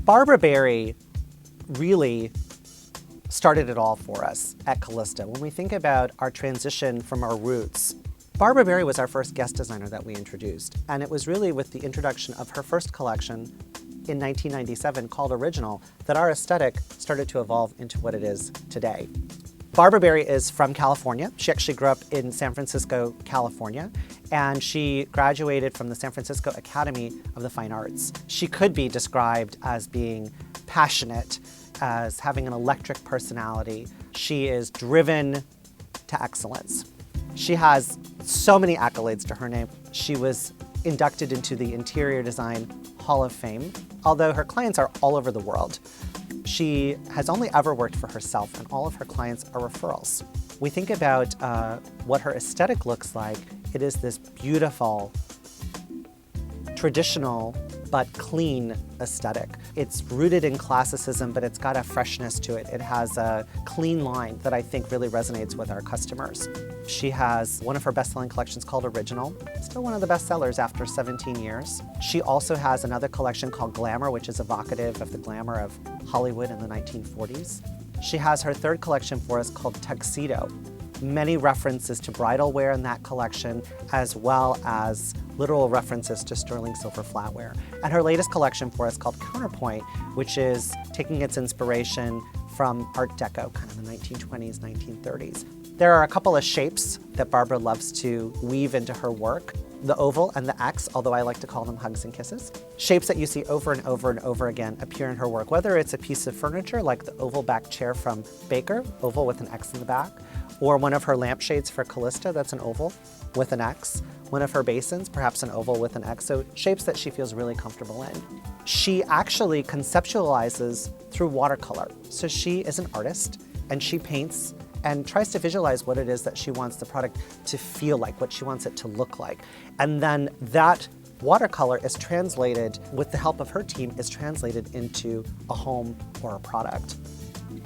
Barbara Barry really started it all for us at Kallista. When we think about our transition from our roots, Barbara Barry was our first guest designer that we introduced. And it was really with the introduction of her first collection in 1997 called Original that our aesthetic started to evolve into what it is today. Barbara Barry is from California. She actually grew up in San Francisco, California, and she graduated from the San Francisco Academy of the Fine Arts. She could be described as being passionate, as having an electric personality. She is driven to excellence. She has so many accolades to her name. She was inducted into the Interior Design Hall of Fame, although her clients are all over the world. She has only ever worked for herself, and all of her clients are referrals. We think about what her aesthetic looks like. It is this beautiful, traditional, but clean aesthetic. It's rooted in classicism, but it's got a freshness to it. It has a clean line that I think really resonates with our customers. She has one of her best-selling collections called Original, still one of the best sellers after 17 years. She also has another collection called Glamour, which is evocative of the glamour of Hollywood in the 1940s. She has her third collection for us called Tuxedo. Many references to bridal wear in that collection, as well as literal references to sterling silver flatware. And her latest collection for us called Counterpoint, which is taking its inspiration from Art Deco, kind of the 1920s, 1930s. There are a couple of shapes that Barbara loves to weave into her work. The oval and the X, although I like to call them hugs and kisses. Shapes that you see over and over and over again appear in her work, whether it's a piece of furniture like the oval back chair from Baker, oval with an X in the back, or one of her lampshades for Kallista, that's an oval with an X. One of her basins, perhaps an oval with an X, so shapes that she feels really comfortable in. She actually conceptualizes through watercolor. So she is an artist, and she paints and tries to visualize what it is that she wants the product to feel like, what she wants it to look like. And then that watercolor is translated, with the help of her team, is translated into a home or a product.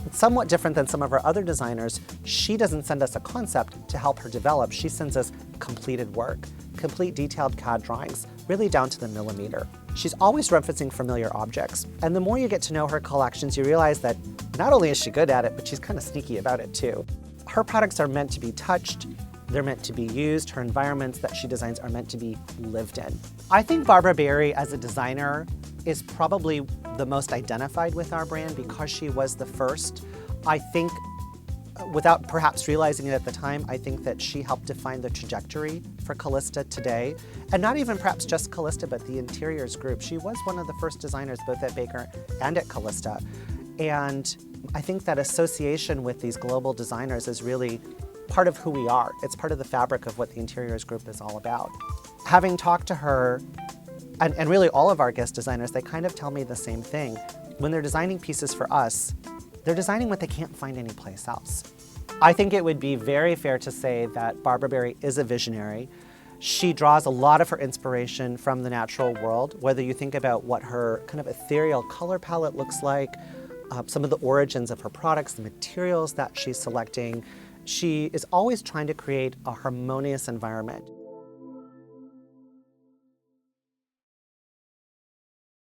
It's somewhat different than some of our other designers. She doesn't send us a concept to help her develop. She sends us completed work, complete detailed CAD drawings, really down to the millimeter. She's always referencing familiar objects. And the more you get to know her collections, you realize that not only is she good at it, but she's kind of sneaky about it too. Her products are meant to be touched, they're meant to be used, her environments that she designs are meant to be lived in. I think Barbara Barry as a designer is probably the most identified with our brand because she was the first. I think, without perhaps realizing it at the time, I think that she helped define the trajectory for Kallista today. And not even perhaps just Kallista, but the interiors group. She was one of the first designers both at Baker and at Kallista. And I think that association with these global designers is really part of who we are. It's part of the fabric of what the interiors group is all about. Having talked to her, and really all of our guest designers, they kind of tell me the same thing. When they're designing pieces for us, they're designing what they can't find anyplace else. I think it would be very fair to say that Barbara Barry is a visionary. She draws a lot of her inspiration from the natural world, whether you think about what her kind of ethereal color palette looks like, some of the origins of her products, the materials that she's selecting. She is always trying to create a harmonious environment.